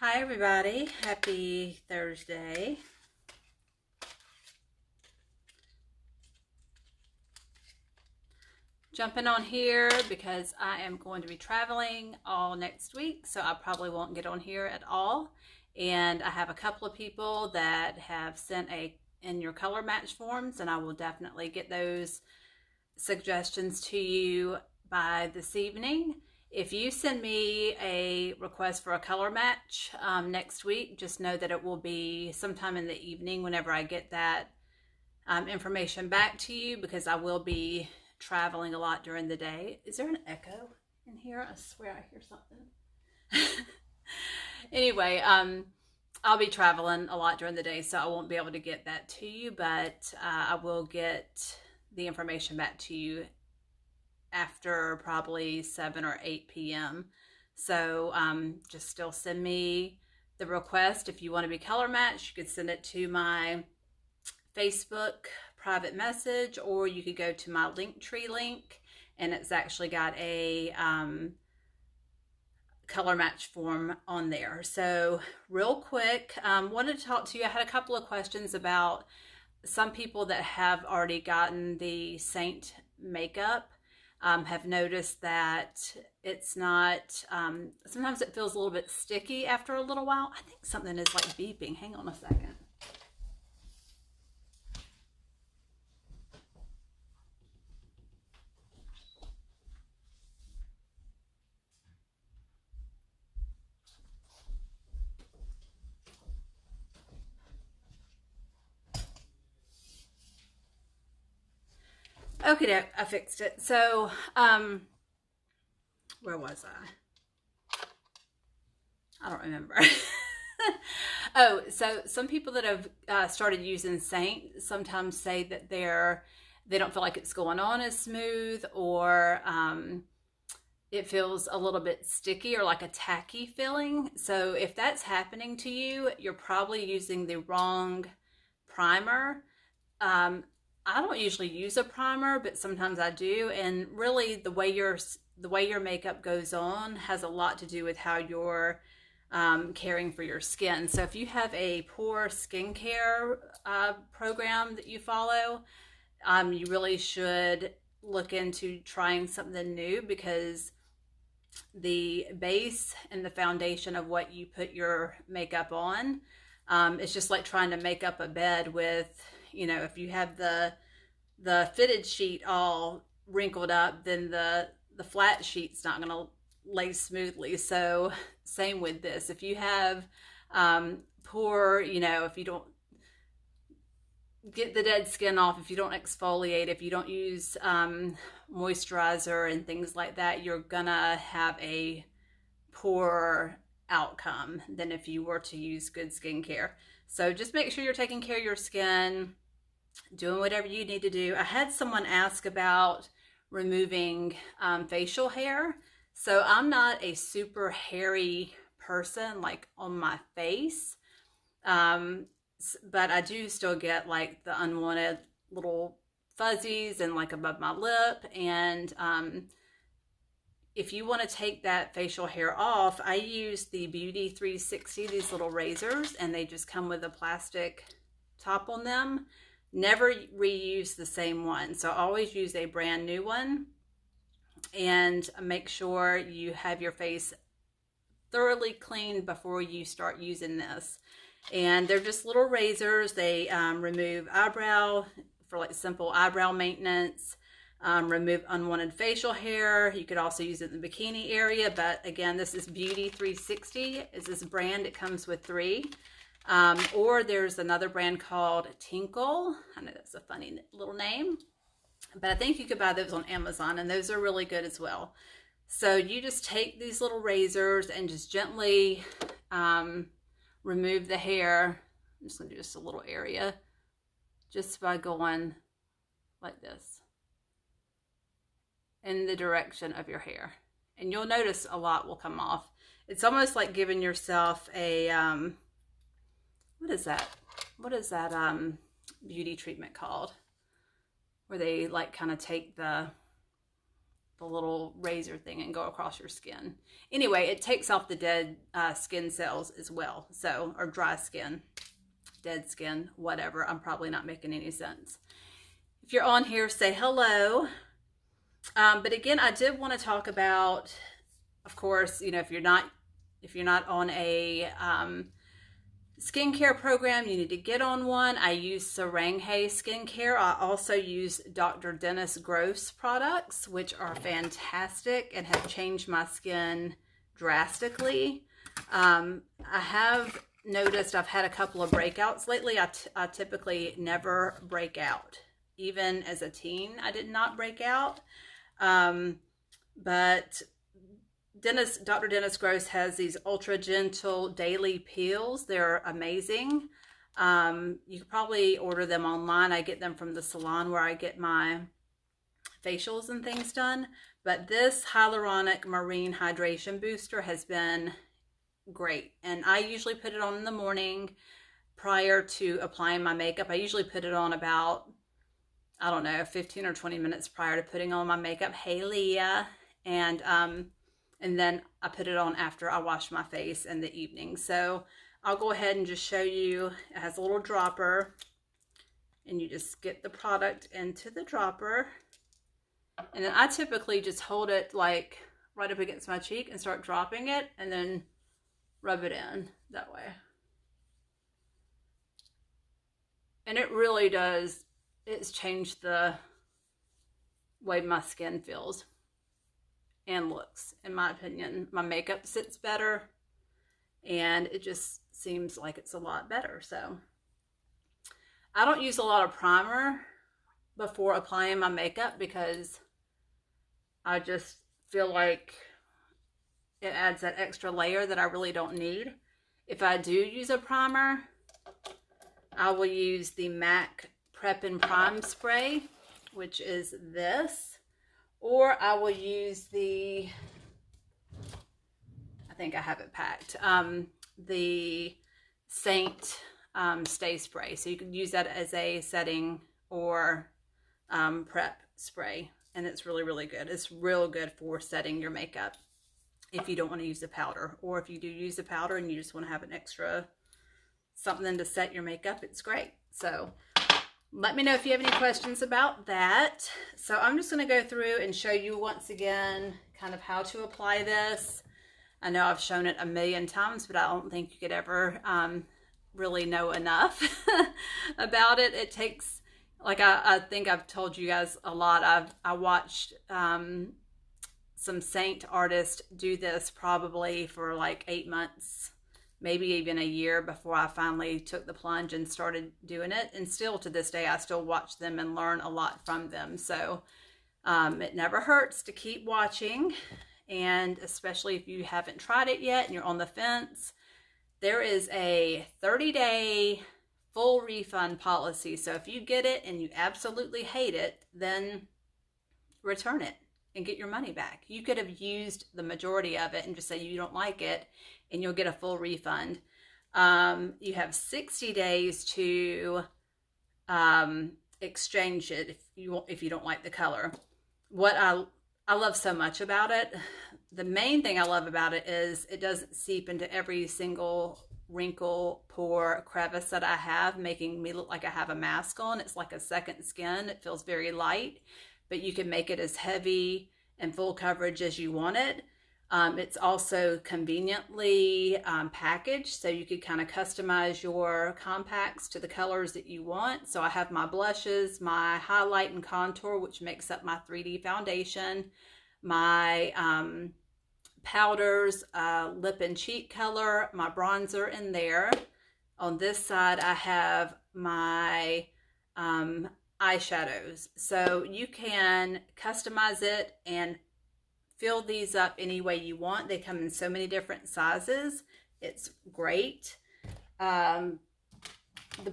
Hi everybody, happy Thursday. Jumping on here because I am going to be traveling all next week, so I probably won't get on here at all. And I have a couple of people that have sent in your color match forms, and I will definitely get those suggestions to you by this evening. If you send me a request for a color match next week, just know that it will be sometime in the evening whenever I get that information back to you, because I will be traveling a lot during the day. Is there an echo in here? I swear I hear something. Anyway, I'll be traveling a lot during the day, so I won't be able to get that to you, but I will get the information back to you after probably 7 or 8 p.m. So just still send me the request. If you want to be color matched, you could send it to my Facebook private message, or you could go to my Linktree link, and it's actually got a color match form on there. So real quick, wanted to talk to you. I had a couple of questions about some people that have already gotten the Seint makeup. Have noticed that it's not, sometimes it feels a little bit sticky after a little while. I think something is like beeping. Hang on a second. Okay, I fixed it. So, where was I don't remember. Oh, so some people that have started using Seint sometimes say that they don't feel like it's going on as smooth, or it feels a little bit sticky or like a tacky feeling. So if that's happening to you, you're probably using the wrong primer. I don't usually use a primer, but sometimes I do, and really the way your makeup goes on has a lot to do with how you're caring for your skin. So if you have a poor skincare program that you follow, you really should look into trying something new, because the base and the foundation of what you put your makeup on, it's just like trying to make up a bed with, if you have the fitted sheet all wrinkled up, then the flat sheet's not going to lay smoothly. So same with this. If you have poor, if you don't get the dead skin off, if you don't exfoliate, if you don't use moisturizer and things like that, you're gonna have a poor outcome than if you were to use good skincare. So just make sure you're taking care of your skin, doing whatever you need to do. I had someone ask about removing facial hair. So I'm not a super hairy person like on my face, but I do still get like the unwanted little fuzzies and like above my lip. And if you want to take that facial hair off, I use the Beauty 360, these little razors, and they just come with a plastic top on them. Never reuse the same one. So always use a brand new one, and make sure you have your face thoroughly cleaned before you start using this. And they're just little razors. They remove eyebrow for like simple eyebrow maintenance, remove unwanted facial hair. You could also use it in the bikini area, but again, this is Beauty 360 is this brand. It comes with 3. Or there's another brand called Tinkle. I know that's a funny little name, but I think you could buy those on Amazon, and those are really good as well. So you just take these little razors and just gently remove the hair. I'm just gonna do just a little area, just by going like this in the direction of your hair, and you'll notice a lot will come off. It's almost like giving yourself a what is that beauty treatment called, where they like kind of take the the little razor thing and go across your skin. Anyway, it takes off the dead skin cells as well. So, or dry skin, dead skin, whatever. I'm probably not making any sense. If you're on here, say hello. But again, I did want to talk about, of course, you know, if you're not on a skincare program, you need to get on one. I use Seranghae skincare. I also use Dr. Dennis Gross products, which are fantastic and have changed my skin drastically. I have noticed I've had a couple of breakouts lately. I typically never break out. Even as a teen, I did not break out. But Dr. Dennis Gross has these ultra gentle daily peels. They're amazing. You could probably order them online. I get them from the salon where I get my facials and things done. But this Hyaluronic Marine Hydration Booster has been great. And I usually put it on in the morning prior to applying my makeup. I usually put it on about, I don't know, 15 or 20 minutes prior to putting on my makeup. Hey, Leah. And then I put it on after I wash my face in the evening. So I'll go ahead and just show you. It has a little dropper, and you just get the product into the dropper. And then I typically just hold it like right up against my cheek and start dropping it, and then rub it in that way. And it really does, it's changed the way my skin feels and looks, in my opinion. My makeup sits better, and it just seems like it's a lot better. So I don't use a lot of primer before applying my makeup because I just feel like it adds that extra layer that I really don't need. If I do use a primer, I will use the MAC Prep and Prime Spray, which is this. Or I will use the, I think I have it packed, the Seint Stay Spray. So you can use that as a setting or prep spray. And it's really, really good. It's real good for setting your makeup if you don't want to use the powder. Or if you do use the powder and you just want to have an extra something to set your makeup, it's great. So let me know if you have any questions about that. So I'm just going to go through and show you once again kind of how to apply this. I know I've shown it a million times, but I don't think you could ever really know enough about it. It takes, like I think I've told you guys a lot. I watched some Seint artists do this probably for like 8 months, maybe even a year before I finally took the plunge and started doing it. And still to this day, I still watch them and learn a lot from them. So it never hurts to keep watching. And especially if you haven't tried it yet and you're on the fence, there is a 30-day full refund policy. So if you get it and you absolutely hate it, then return it and get your money back. You could have used the majority of it and just say you don't like it, and you'll get a full refund. You have 60 days to exchange it if you don't like the color. What I love so much about it, the main thing I love about it is it doesn't seep into every single wrinkle, pore, crevice that I have, making me look like I have a mask on. It's like a second skin. It feels very light, but you can make it as heavy and full coverage as you want it. It's also conveniently packaged, so you could kind of customize your compacts to the colors that you want. So I have my blushes, my highlight and contour, which makes up my 3D foundation, my powders, lip and cheek color, my bronzer in there. On this side, I have my eyeshadows. So you can customize it and fill these up any way you want. They come in so many different sizes. It's great. The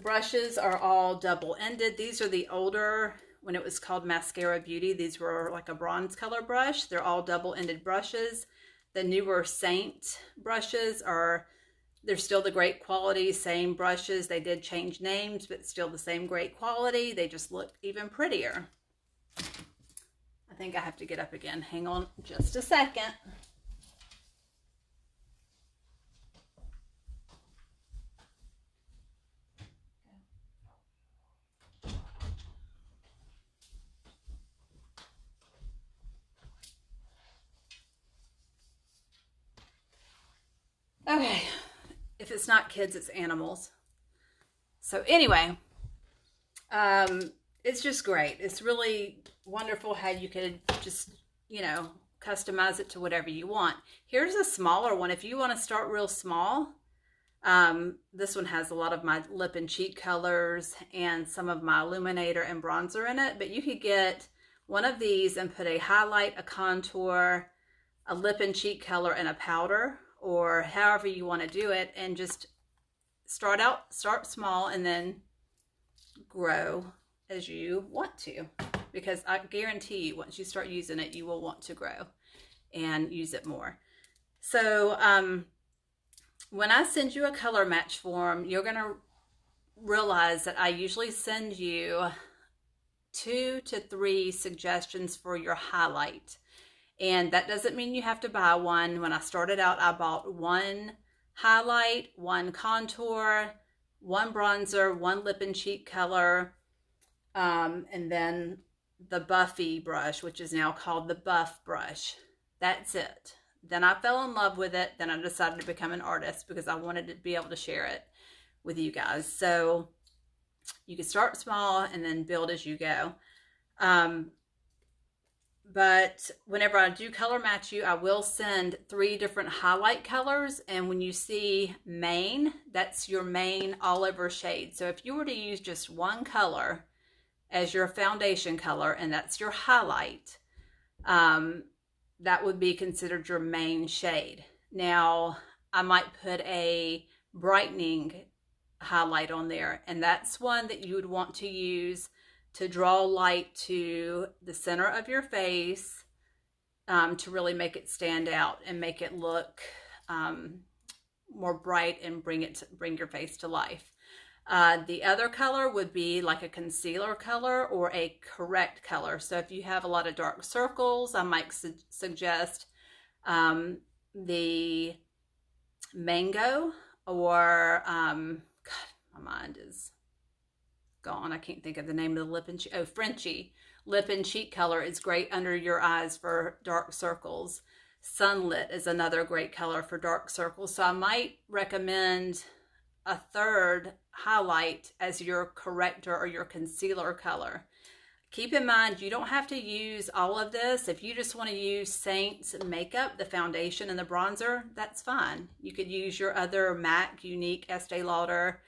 brushes are all double-ended. These are the older, when it was called Mascara Beauty, these were like a bronze color brush. They're all double-ended brushes. The newer Seint brushes they're still the great quality, same brushes. They did change names, but still the same great quality. They just look even prettier. I think I have to get up again. Hang on just a second. Okay, if it's not kids, it's animals. So anyway, it's just great. It's really wonderful how you could just, you know, customize it to whatever you want. Here's a smaller one. If you want to start real small, this one has a lot of my lip and cheek colors and some of my illuminator and bronzer in it, but you could get one of these and put a highlight, a contour, a lip and cheek color, and a powder, or however you want to do it, and just start small and then grow as you want to, because I guarantee you once you start using it, you will want to grow and use it more. So when I send you a color match form, you're going to realize that I usually send you 2 to 3 suggestions for your highlight. And that doesn't mean you have to buy one. When I started out, I bought 1 highlight, 1 contour, 1 bronzer, 1 lip and cheek color, and then the Buffy brush, which is now called the Buff brush. That's it. Then I fell in love with it. Then I decided to become an artist because I wanted to be able to share it with you guys. So you can start small and then build as you go. But whenever I do color match you, I will send 3 different highlight colors. And when you see main, that's your main all over shade. So if you were to use just 1 color as your foundation color, and that's your highlight, that would be considered your main shade. Now, I might put a brightening highlight on there, and that's one that you would want to use to draw light to the center of your face, to really make it stand out and make it look more bright and bring your face to life. The other color would be like a concealer color or a correct color. So if you have a lot of dark circles, I might suggest the mango, or God, my mind is gone. I can't think of the name of the lip and cheek. Oh, Frenchie lip and cheek color is great under your eyes for dark circles. Sunlit is another great color for dark circles. So I might recommend a 3rd highlight as your corrector or your concealer color. Keep in mind, you don't have to use all of this. If you just want to use Seint's makeup, the foundation and the bronzer, that's fine. You could use your other MAC, Younique, Estee Lauder,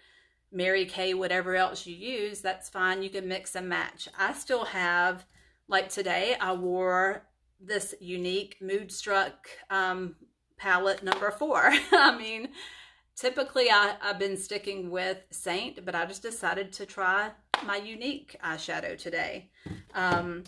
Mary Kay, whatever else you use, that's fine. You can mix and match. I still have, like today, I wore this Younique Moodstruck palette number 4. I mean, typically I've been sticking with Seint, but I just decided to try my Younique eyeshadow today. I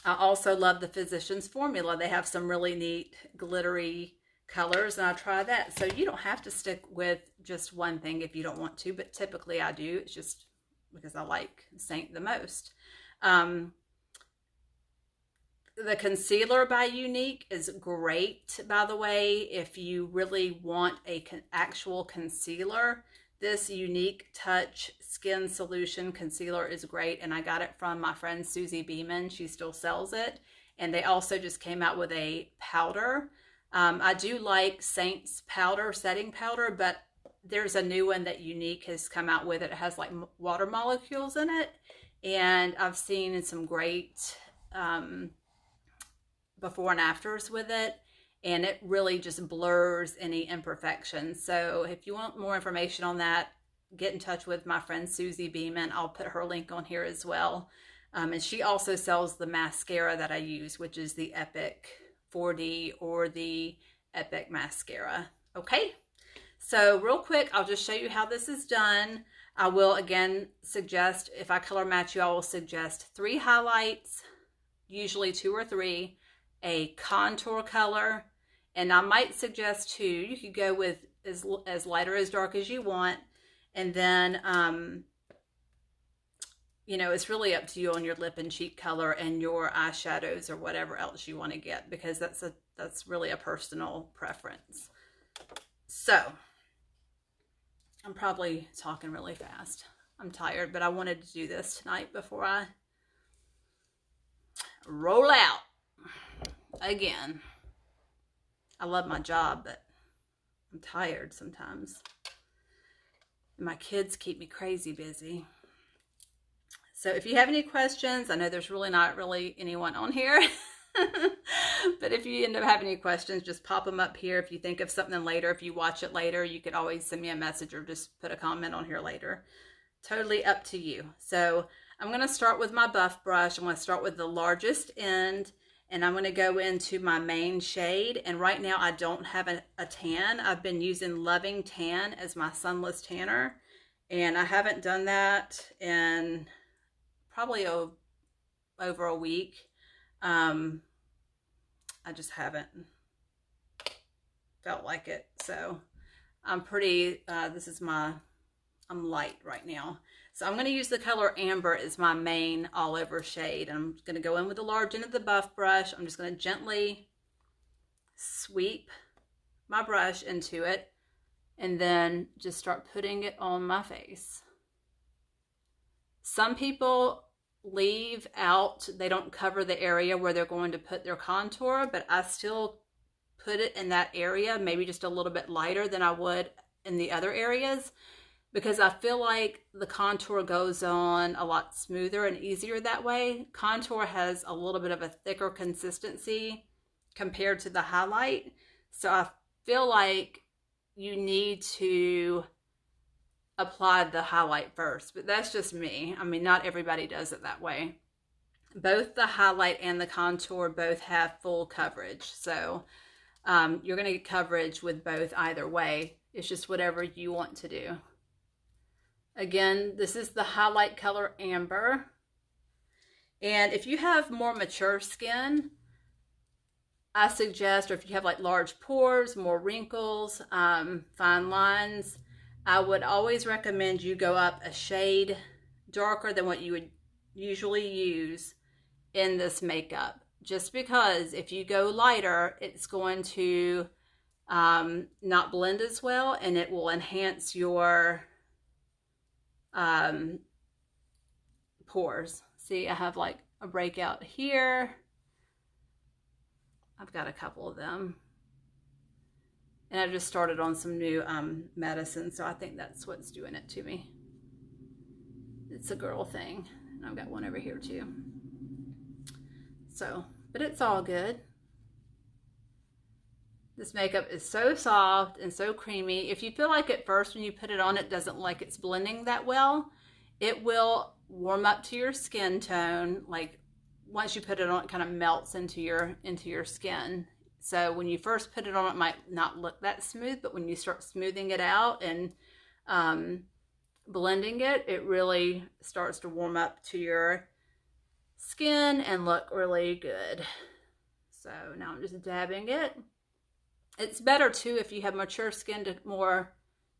also love the Physicians Formula. They have some really neat glittery colors, and I try that. So you don't have to stick with just one thing if you don't want to, but typically I do. It's just because I like Seint the most. The concealer by Younique is great, by the way. If you really want a actual concealer, this Younique Touch Skin Solution Concealer is great, and I got it from my friend Suzie Beman. She still sells it, and they also just came out with a powder. I do like Seint's powder, setting powder, but there's a new one that Younique has come out with. It has like water molecules in it, and I've seen some great before and afters with it, and it really just blurs any imperfections. So if you want more information on that, get in touch with my friend Suzie Beman. I'll put her link on here as well. And she also sells the mascara that I use, which is the Epic 4D or the Epic Mascara. Okay, so real quick, I'll just show you how this is done. I will again suggest, if I color match you, I will suggest 3 highlights, usually 2 or 3, a contour color, and I might suggest 2. You could go with as light or as dark as you want, and then you know, it's really up to you on your lip and cheek color and your eyeshadows or whatever else you want to get, because that's really a personal preference. So I'm probably talking really fast. I'm tired, but I wanted to do this tonight before I roll out again. I love my job, but I'm tired sometimes. My kids keep me crazy busy. So if you have any questions, I know there's really not anyone on here, but if you end up having any questions, just pop them up here. If you think of something later, if you watch it later, you could always send me a message or just put a comment on here later. Totally up to you. So I'm going to start with my buff brush. I'm going to start with the largest end, and I'm going to go into my main shade. And right now I don't have a tan. I've been using Loving Tan as my sunless tanner, and I haven't done that in probably over a week. I just haven't felt like it. So I'm pretty, I'm light right now. So I'm going to use the color Amber as my main all over shade. I'm going to go in with the large end of the buff brush. I'm just going to gently sweep my brush into it and then just start putting it on my face. Some people leave out, they don't cover the area where they're going to put their contour, but I still put it in that area, maybe just a little bit lighter than I would in the other areas, because I feel like the contour goes on a lot smoother and easier that way. Contour has a little bit of a thicker consistency compared to the highlight, so I feel like you need to apply the highlight first, but that's just me. I mean, not everybody does it that way. Both the highlight and the contour both have full coverage, so you're going to get coverage with both either way. It's just whatever you want to do. Again, this is the highlight color Amber, and if you have more mature skin, I suggest, or if you have like large pores, more wrinkles, fine lines, I would always recommend you go up a shade darker than what you would usually use in this makeup. Just because if you go lighter, it's going to not blend as well, and it will enhance your pores. See, I have like a breakout here. I've got a couple of them. And I just started on some new medicine, so I think that's what's doing it to me. It's a girl thing. And I've got one over here too. So, but it's all good. This makeup is so soft and so creamy. If you feel like at first when you put it on, it doesn't like it's blending that well, it will warm up to your skin tone. Like once you put it on, it kind of melts into your skin. So when you first put it on, it might not look that smooth, but when you start smoothing it out and blending it, it really starts to warm up to your skin and look really good. So now I'm just dabbing it. It's better too if you have mature skin to more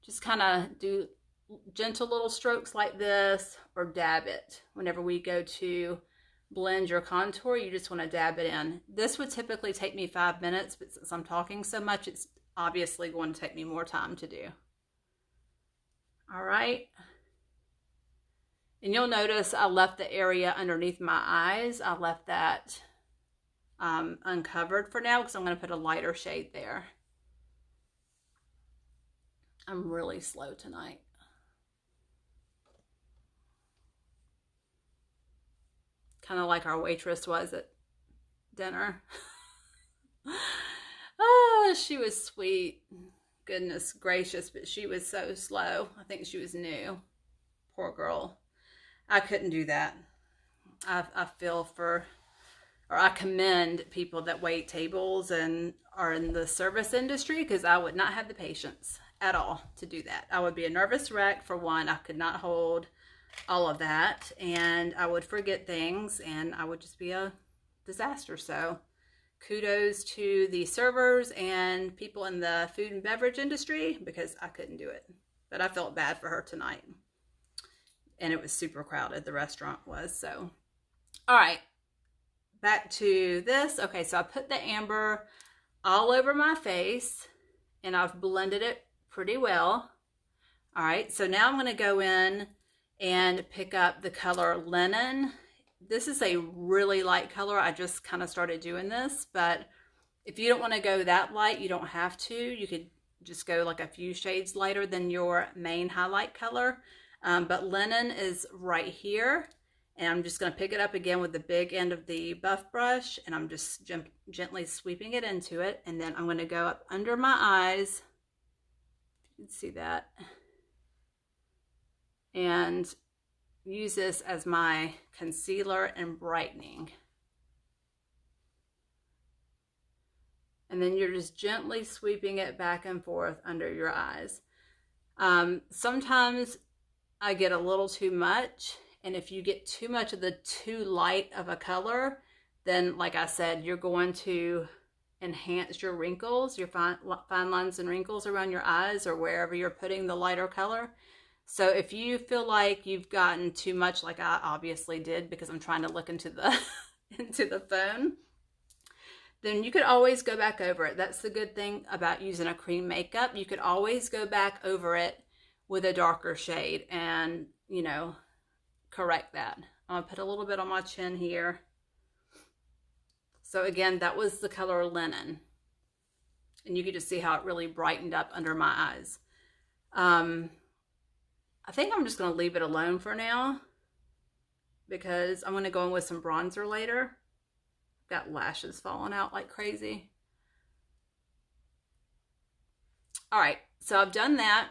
just kind of do gentle little strokes like this, or dab it. Whenever we go to blend your contour, you just want to dab it in. This would typically take me 5 minutes, but since I'm talking so much, it's obviously going to take me more time to do. All right. And you'll notice I left the area underneath my eyes. I left that uncovered for now because I'm going to put a lighter shade there. I'm really slow tonight. Kind of like our waitress was at dinner. Oh, she was sweet. Goodness gracious, but she was so slow. I think she was new. Poor girl. I couldn't do that. I feel for, or I commend people that wait tables and are in the service industry, because I would not have the patience at all to do that. I would be a nervous wreck for one. I could not hold all of that, and I would forget things, and I would just be a disaster. So kudos to the servers and people in the food and beverage industry, because I couldn't do it. But I felt bad for her tonight. and it was super crowded. The restaurant was. So, all right, back to this. Okay, so I put the amber all over my face, and I've blended it pretty well. All right, so now I'm going to go in and pick up the color Linen. This is a really light color. I just kind of started doing this, but if you don't want to go that light, you don't have to. You could just go like a few shades lighter than your main highlight color. But Linen is right here, and I'm just going to pick it up again with the big end of the buff brush, and I'm just gently sweeping it into it, and then I'm going to go up under my eyes. You can see that. And use this as my concealer and brightening. And then you're just gently sweeping it back and forth under your eyes. Sometimes I get a little too much, and if you get too much of the too light of a color, then like I said, you're going to enhance your wrinkles, your fine lines and wrinkles around your eyes or wherever you're putting the lighter color. So if you feel like you've gotten too much, like I obviously did because I'm trying to look into the into the phone, then you could always go back over it. That's the good thing about using a cream makeup. You could always go back over it with a darker shade and, you know, correct that. I'm gonna put a little bit on my chin here. So again, that was the color Linen. And you can just see how it really brightened up under my eyes. I think I'm just going to leave it alone for now because I'm going to go in with some bronzer later. Got lashes falling out like crazy. All right, so I've done that.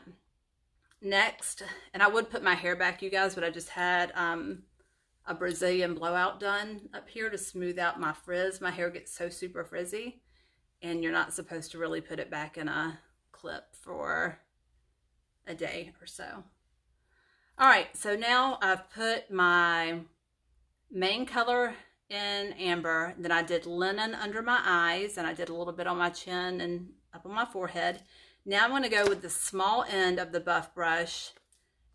Next, and I would put my hair back, you guys, but I just had a Brazilian blowout done up here to smooth out my frizz. My hair gets so super frizzy, and you're not supposed to really put it back in a clip for a day or so. All right, so now I've put my main color in amber, then I did Linen under my eyes, and I did a little bit on my chin and up on my forehead. Now I'm going to go with the small end of the buff brush,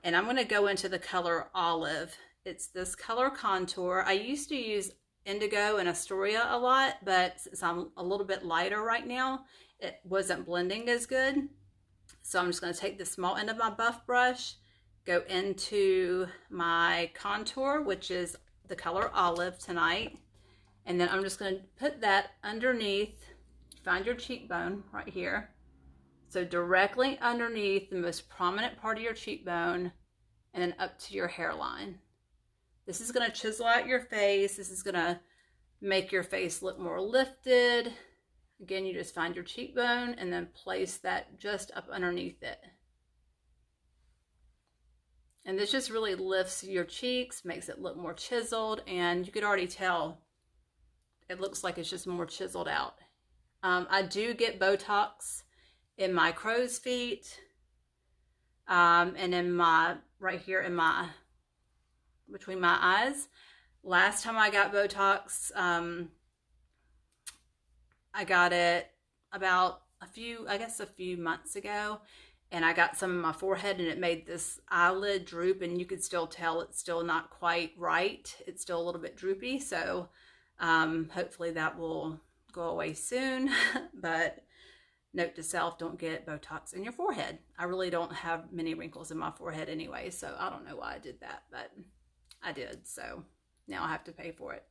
and I'm going to go into the color Olive. It's this color contour. I used to use Indigo and Astoria a lot, but since I'm a little bit lighter right now, it wasn't blending as good. So I'm just going to take the small end of my buff brush, go into my contour, which is the color Olive tonight, and then I'm just going to put that underneath, find your cheekbone right here, so directly underneath the most prominent part of your cheekbone, and then up to your hairline. This is going to chisel out your face. This is going to make your face look more lifted. Again, you just find your cheekbone and then place that just up underneath it. And this just really lifts your cheeks, makes it look more chiseled, and you could already tell it looks like it's just more chiseled out. I do get Botox in my crow's feet, and in my, right here in my, between my eyes. Last time I got Botox, I got it about a few months ago. And I got some in my forehead, and it made this eyelid droop, and you could still tell it's still not quite right. It's still a little bit droopy, so hopefully that will go away soon. But note to self, don't get Botox in your forehead. I really don't have many wrinkles in my forehead anyway, so I don't know why I did that, but I did, so now I have to pay for it.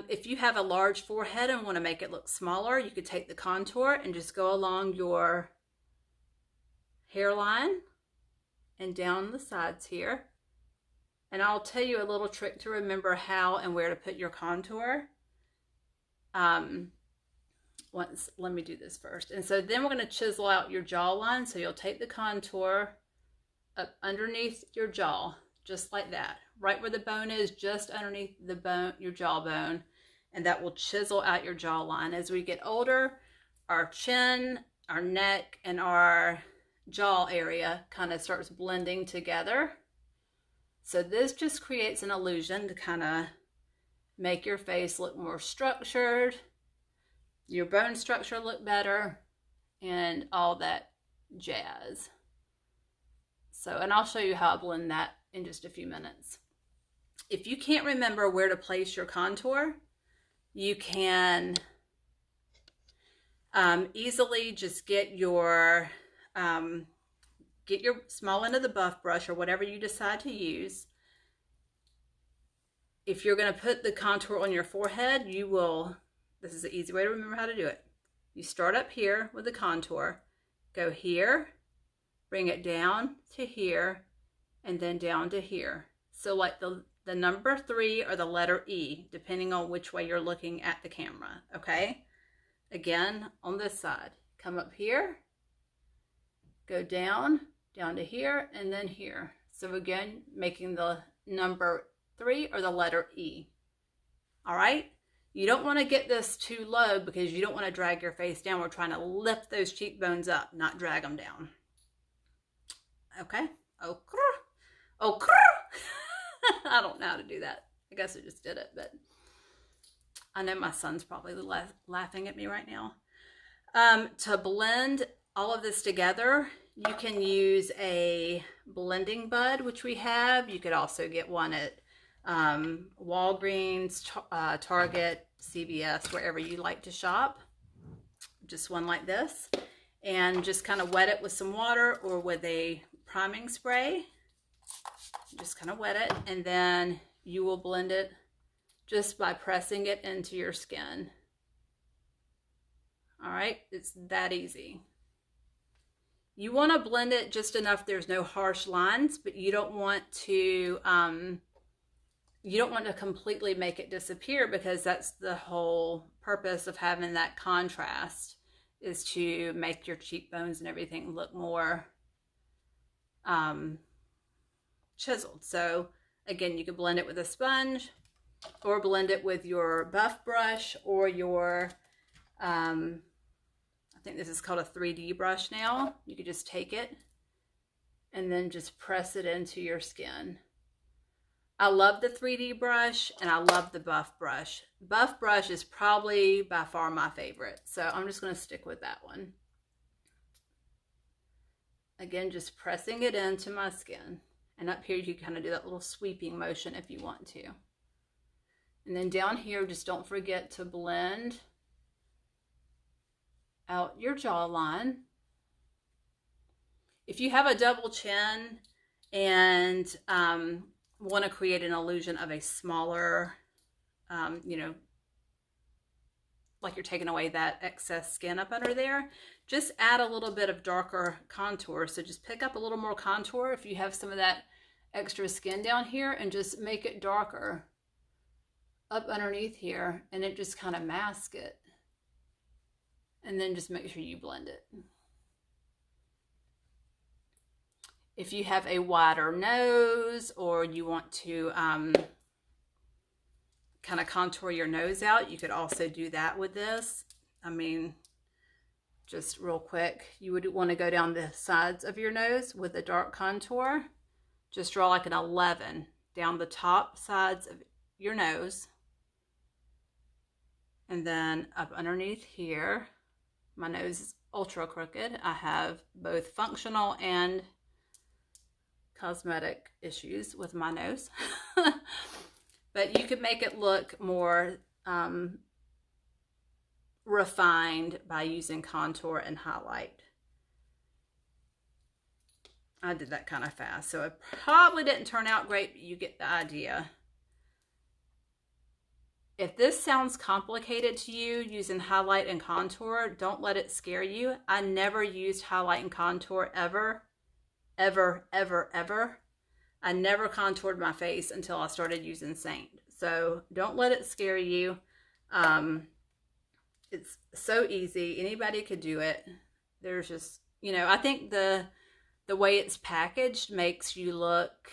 If you have a large forehead and want to make it look smaller, you could take the contour and just go along your hairline and down the sides here, and I'll tell you a little trick to remember how and where to put your contour. Let me do this first. And so then we're going to chisel out your jawline, so you'll take the contour up underneath your jaw, just like that, right where the bone is, just underneath the bone, your jawbone, and that will chisel out your jawline. As we get older, our chin, our neck, and our jaw area kind of starts blending together. So this just creates an illusion to kind of make your face look more structured, your bone structure look better, and all that jazz. So, and I'll show you how I blend that in just a few minutes. If you can't remember where to place your contour, you can easily just get your small end of the buff brush or whatever you decide to use. If you're going to put the contour on your forehead, this is an easy way to remember how to do it. You start up here with the contour, go here, bring it down to here, and then down to here. So like the number 3 or the letter E, depending on which way you're looking at the camera, okay? Again, on this side, come up here, go down to here, and then here. So again, making the number 3 or the letter E. All right? You don't want to get this too low because you don't want to drag your face down. We're trying to lift those cheekbones up, not drag them down. Okay? Oh, I don't know how to do that. I guess I just did it, but I know my son's probably laughing at me right now. To blend all of this together, you can use a blending bud, which we have. You could also get one at Walgreens, Target, CVS, wherever you like to shop. Just one like this. And just kind of wet it with some water or with a priming spray. Just kind of wet it, and then you will blend it just by pressing it into your skin. All right, it's that easy. You want to blend it just enough there's no harsh lines, but you don't want to completely make it disappear, because that's the whole purpose of having that contrast, is to make your cheekbones and everything look more chiseled. So again, you can blend it with a sponge or blend it with your buff brush or your I think this is called a 3D brush now. You could just take it and then just press it into your skin. I love the 3D brush and I love the buff brush. Buff brush is probably by far my favorite, so I'm just going to stick with that one. Again, just pressing it into my skin. And up here, you kind of do that little sweeping motion if you want to. And then down here, just don't forget to blend out your jawline. If you have a double chin and want to create an illusion of a smaller, you know, like you're taking away that excess skin up under there, just add a little bit of darker contour. So just pick up a little more contour if you have some of that extra skin down here, and just make it darker up underneath here, and it just kind of masks it. And then just make sure you blend it. If you have a wider nose, or you want to kind of contour your nose out, you could also do that with this. I mean, just real quick, you would want to go down the sides of your nose with a dark contour. Just draw like an 11 down the top sides of your nose. And then up underneath here, my nose is ultra crooked. I have both functional and cosmetic issues with my nose. But you could make it look more refined by using contour and highlight. I did that kind of fast, so it probably didn't turn out great, but you get the idea. If this sounds complicated to you using highlight and contour, don't let it scare you. I never used highlight and contour ever, ever, ever, ever. I never contoured my face until I started using Seint. So don't let it scare you. It's so easy. Anybody could do it. There's just, you know, I think the way it's packaged makes you look,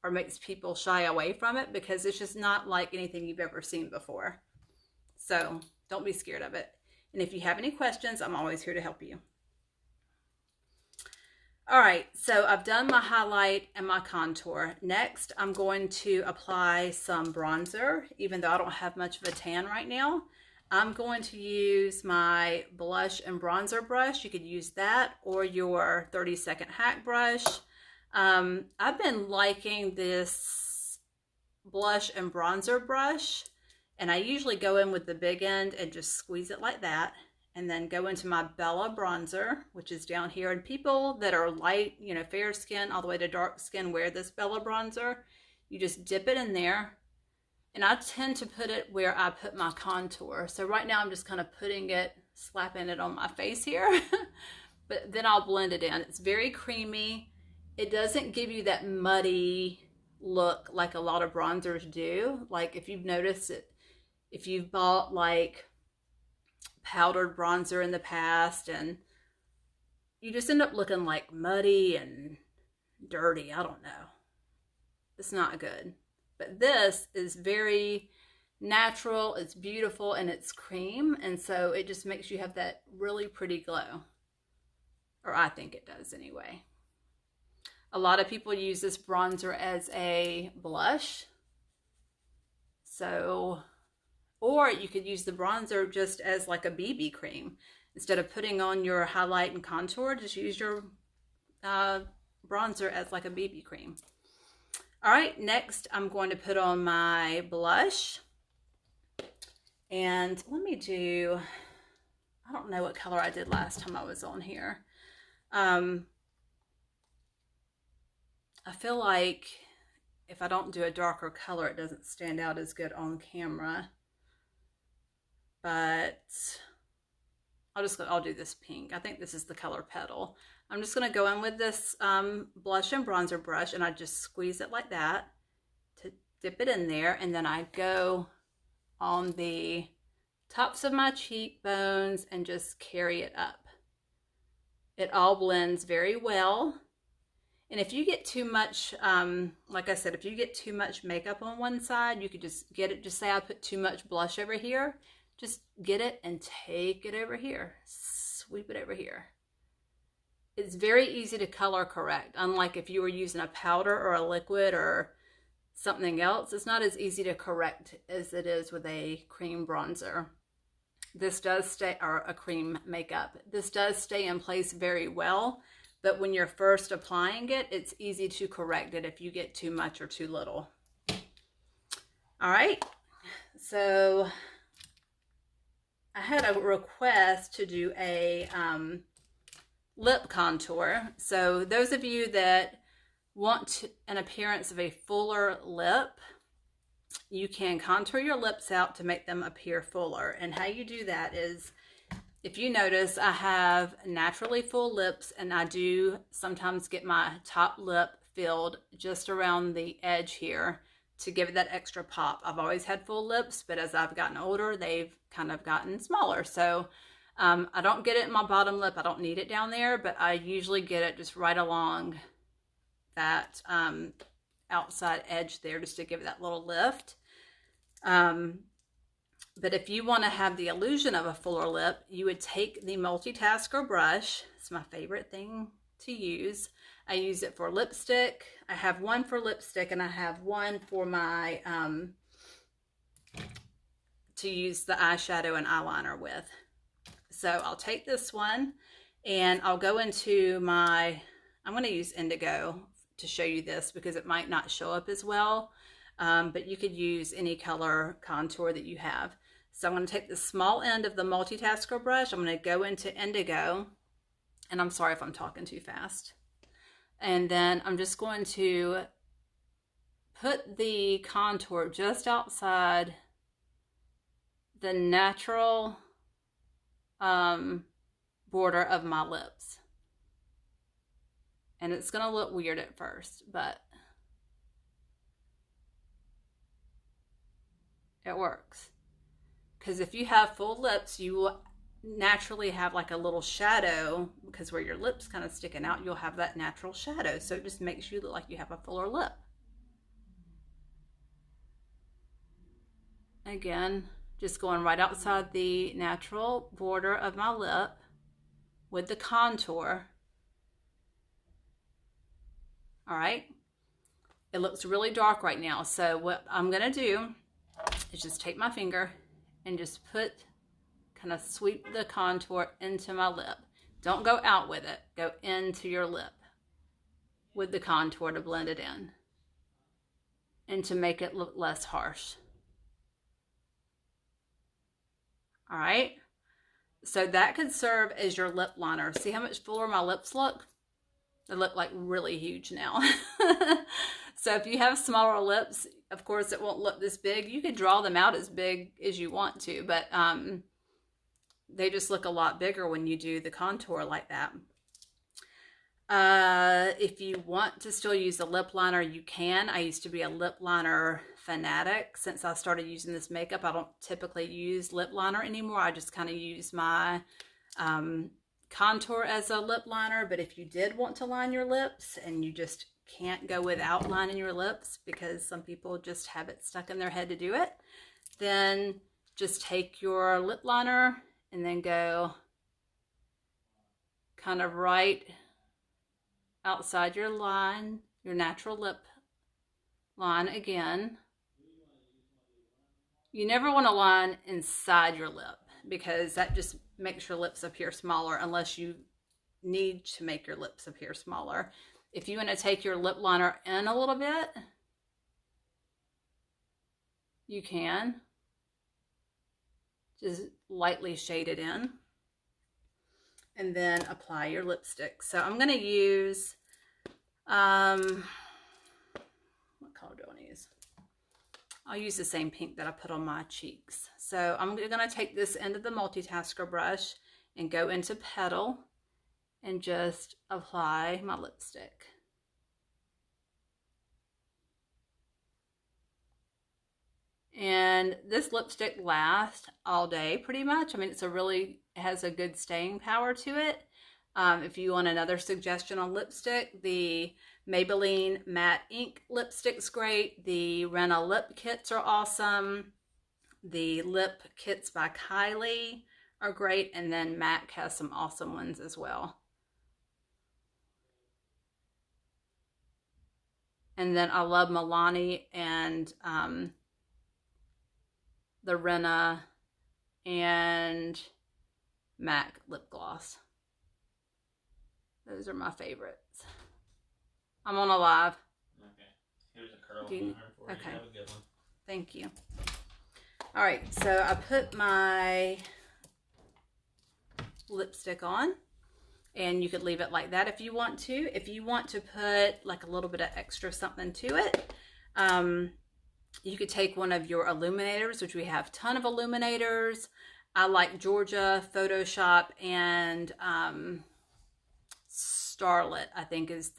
or makes people shy away from it, because it's just not like anything you've ever seen before. So don't be scared of it. And if you have any questions, I'm always here to help you. All right, so I've done my highlight and my contour. Next, I'm going to apply some bronzer, even though I don't have much of a tan right now. I'm going to use my blush and bronzer brush. You could use that or your 30-second hack brush. I've been liking this blush and bronzer brush, and I usually go in with the big end and just squeeze it like that, and then go into my Bella bronzer, which is down here. And people that are light, you know, fair skin all the way to dark skin wear this Bella bronzer. You just dip it in there, and I tend to put it where I put my contour. So right now I'm just kind of putting it, slapping it on my face here, but then I'll blend it in. It's very creamy. It doesn't give you that muddy look like a lot of bronzers do. Like if you've noticed it, if you've bought like powdered bronzer in the past and you just end up looking like muddy and dirty. I don't know. It's not good. But this is very natural, it's beautiful, and it's cream, and so it just makes you have that really pretty glow. Or I think it does anyway. A lot of people use this bronzer as a blush. So, or you could use the bronzer just as like a BB cream. Instead of putting on your highlight and contour, just use your bronzer as like a BB cream. All right, next I'm going to put on my blush. And let me do, I don't know what color I did last time I was on here. I feel like if I don't do a darker color, it doesn't stand out as good on camera. But I'll do this pink. I think this is the color Petal. I'm just going to go in with this blush and bronzer brush, and I just squeeze it like that to dip it in there, and then I go on the tops of my cheekbones and just carry it up. It all blends very well. And if you get too much, like I said, if you get too much makeup on one side, you could just get it, just say I put too much blush over here, just get it and take it over here, sweep it over here. It's very easy to color correct. Unlike if you were using a powder or a liquid or something else, it's not as easy to correct as it is with a cream bronzer. This does stay, or a cream makeup. This does stay in place very well, but when you're first applying it, it's easy to correct it if you get too much or too little. All right, so I had a request to do a lip contour. So those of you that want an appearance of a fuller lip, you can contour your lips out to make them appear fuller. And how you do that is, if you notice, I have naturally full lips, and I do sometimes get my top lip filled just around the edge here to give it that extra pop. I've always had full lips, but as I've gotten older, they've kind of gotten smaller. So I don't get it in my bottom lip. I don't need it down there, but I usually get it just right along that outside edge there, just to give it that little lift. But if you want to have the illusion of a fuller lip, you would take the Multitasker brush. It's my favorite thing to use. I use it for lipstick. I have one for lipstick, and I have one for my to use the eyeshadow and eyeliner with. So I'll take this one, and I'll go into my, I'm going to use Indigo to show you this because it might not show up as well, but you could use any color contour that you have. So I'm going to take the small end of the Multitasker brush. I'm going to go into Indigo, and I'm sorry if I'm talking too fast. And then I'm just going to put the contour just outside the natural border of my lips. And it's going to look weird at first, but it works. Because if you have full lips, you will naturally have like a little shadow, because where your lips kind of sticking out, you'll have that natural shadow. So it just makes you look like you have a fuller lip. Again, just going right outside the natural border of my lip with the contour. All right. It looks really dark right now. So what I'm going to do is just take my finger and just kind of sweep the contour into my lip. Don't go out with it. Go into your lip with the contour to blend it in and to make it look less harsh. All right, so that could serve as your lip liner. See how much fuller my lips look? They look like really huge now. So if you have smaller lips, of course it won't look this big. You could draw them out as big as you want to, but they just look a lot bigger when you do the contour like that. If you want to still use a lip liner, you can. I used to be a lip liner fanatic. Since I started using this makeup, I don't typically use lip liner anymore. I just kind of use my contour as a lip liner. But if you did want to line your lips and you just can't go without lining your lips, because some people just have it stuck in their head to do it, then just take your lip liner and then go kind of right outside your line, your natural lip line again. You never want to line inside your lip because that just makes your lips appear smaller unless you need to make your lips appear smaller. If you want to take your lip liner in a little bit, you can. Just lightly shade it in. And then apply your lipstick. So I'm going to use, what color do I want to use? I'll use the same pink that I put on my cheeks. So I'm going to take this end of the Multitasker brush and go into Petal and just apply my lipstick. And this lipstick lasts all day pretty much. I mean, it has a good staying power to it. If you want another suggestion on lipstick, the Maybelline Matte Ink lipstick's great. The Renna lip kits are awesome. The lip kits by Kylie are great. And then MAC has some awesome ones as well. And then I love Milani and the Renna and MAC lip gloss. Those are my favorites. I'm on a live. Okay. Here's a curl for you. Okay. Have a good one. Thank you. All right, so I put my lipstick on, and you could leave it like that if you want to. If you want to put like a little bit of extra something to it, you could take one of your illuminators, which we have a ton of illuminators. I like Georgia, Photoshop, and Starlet, I think is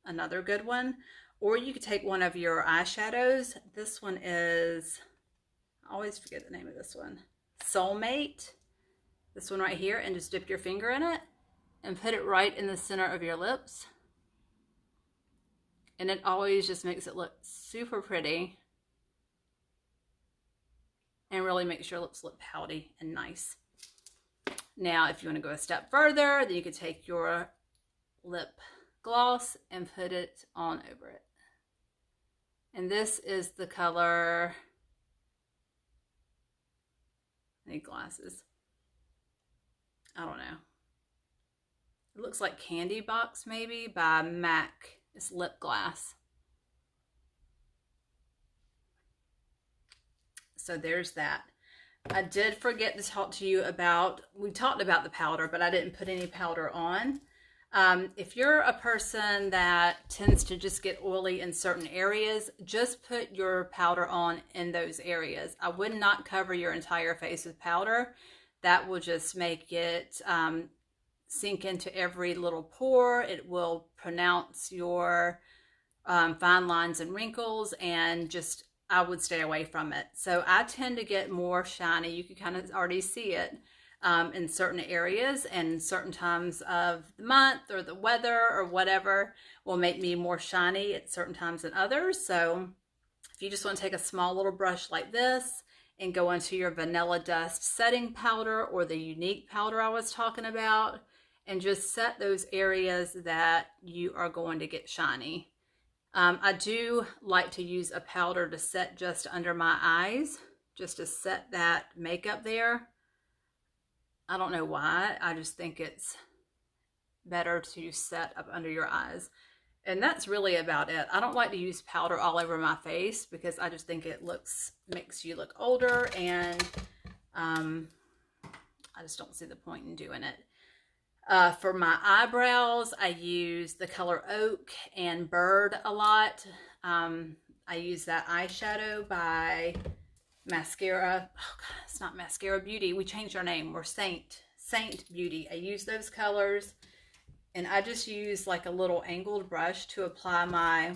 another good one. Or you could take one of your eyeshadows. This one is, I always forget the name of this one. Soulmate. This one right here, and just dip your finger in it and put it right in the center of your lips. And it always just makes it look super pretty. And really makes your lips look pouty and nice. Now, if you want to go a step further, then you could take your lip gloss and put it on over it. And this is the color, I need glasses. I don't know. It looks like Candy Box maybe by MAC. It's lip glass. So there's that. I did forget to talk to you about, we talked about the powder, but I didn't put any powder on. If you're a person that tends to just get oily in certain areas, just put your powder on in those areas. I would not cover your entire face with powder. That will just make it sink into every little pore. It will pronounce your fine lines and wrinkles, and just I would stay away from it. So I tend to get more shiny. You can kind of already see it in certain areas, and certain times of the month or the weather or whatever will make me more shiny at certain times than others. So if you just want to take a small little brush like this and go into your Vanilla Dust setting powder or the Younique powder I was talking about, and just set those areas that you are going to get shiny. I do like to use a powder to set just under my eyes, just to set that makeup there. I don't know why. I just think it's better to set up under your eyes. And that's really about it. I don't like to use powder all over my face because I just think it makes you look older, and I just don't see the point in doing it. For my eyebrows, I use the color Oak and Bird a lot. I use that eyeshadow by Mascara. Oh God, it's not Mascara Beauty. We changed our name. We're Seint Beauty. I use those colors, and I just use like a little angled brush to apply my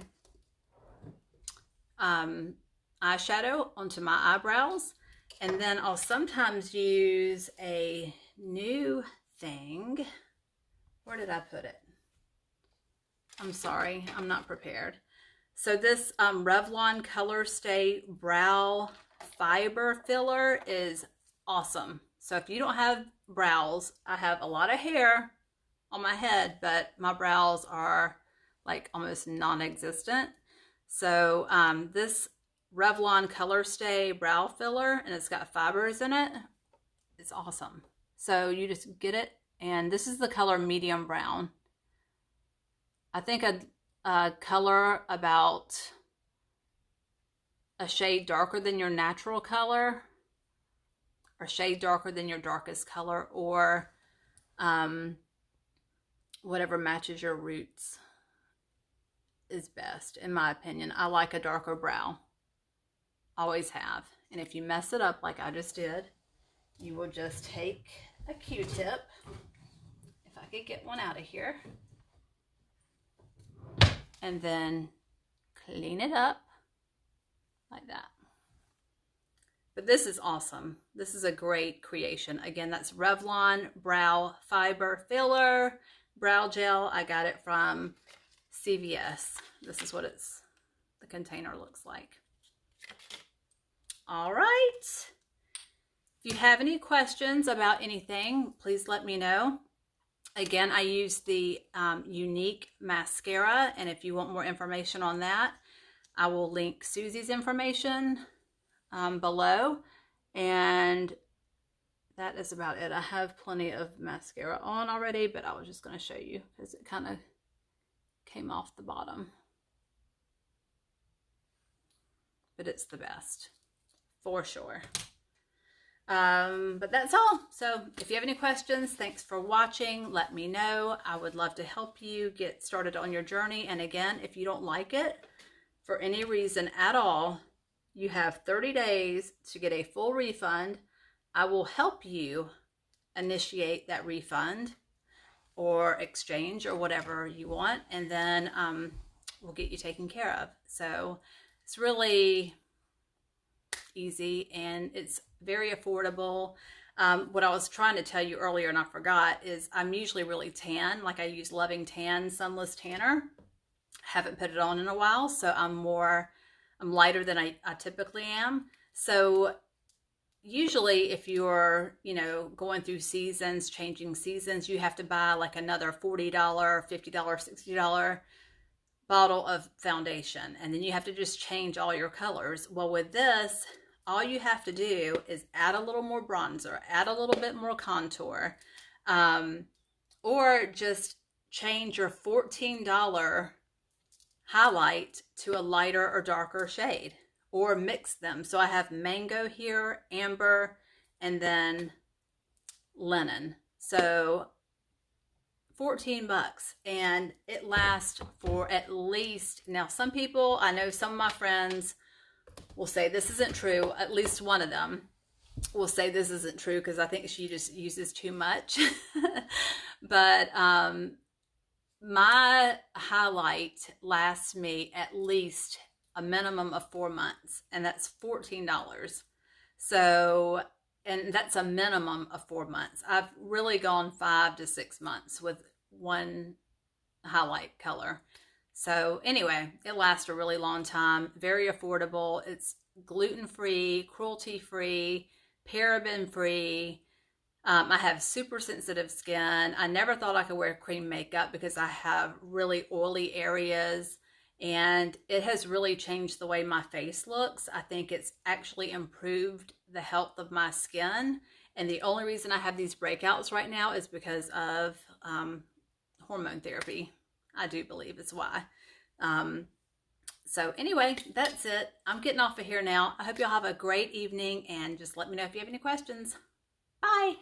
eyeshadow onto my eyebrows. And then I'll sometimes use a new thing. Where did I put it? I'm sorry, I'm not prepared. So this Revlon Colorstay Brow Fiber Filler is awesome. So if you don't have brows, I have a lot of hair on my head, but my brows are like almost non-existent. So this Revlon Colorstay Brow Filler, and it's got fibers in it. It's awesome. So you just get it, and this is the color medium brown. I think a color about a shade darker than your natural color, or shade darker than your darkest color, or whatever matches your roots is best, in my opinion. I like a darker brow. Always have. And if you mess it up like I just did, you will just take a Q-tip, if I could get one out of here, and then clean it up like that. But this is awesome. This is a great creation. Again, that's Revlon Brow Fiber Filler Brow Gel. I got it from CVS. This is what the container looks like. All right. If you have any questions about anything, please let me know. Again, I use the Younique mascara, and if you want more information on that, I will link Suzie's information below. And that is about it. I have plenty of mascara on already, but I was just going to show you because it kind of came off the bottom. But it's the best, for sure. But that's all. So if you have any questions, thanks for watching. Let me know. I would love to help you get started on your journey. And again, if you don't like it for any reason at all, you have 30 days to get a full refund. I will help you initiate that refund or exchange or whatever you want, and then we'll get you taken care of. So it's really easy, and it's very affordable. What I was trying to tell you earlier and I forgot is I'm usually really tan. Like I use Loving Tan Sunless Tanner. Haven't put it on in a while, so I'm lighter than I typically am. So usually if you're, going through seasons, changing seasons, you have to buy like another $40, $50, $60 bottle of foundation, and then you have to just change all your colors. Well, with this, all you have to do is add a little more bronzer, add a little bit more contour, or just change your $14 highlight to a lighter or darker shade, or mix them. So I have mango here, amber, and then linen. So 14 bucks, and it lasts for at least, now some people, I know some of my friends will say this isn't true. At least one of them will say this isn't true because I think she just uses too much. But my highlight lasts me at least a minimum of 4 months, and that's $14. So, and that's a minimum of 4 months. I've really gone 5 to 6 months with one highlight color. So anyway, it lasts a really long time. Very affordable. It's gluten-free, cruelty-free, paraben-free. I have super sensitive skin. I never thought I could wear cream makeup because I have really oily areas, and it has really changed the way my face looks. I think it's actually improved the health of my skin, and the only reason I have these breakouts right now is because of hormone therapy. I do believe is why. So anyway, that's it. I'm getting off of here now. I hope y'all have a great evening, and just let me know if you have any questions. Bye.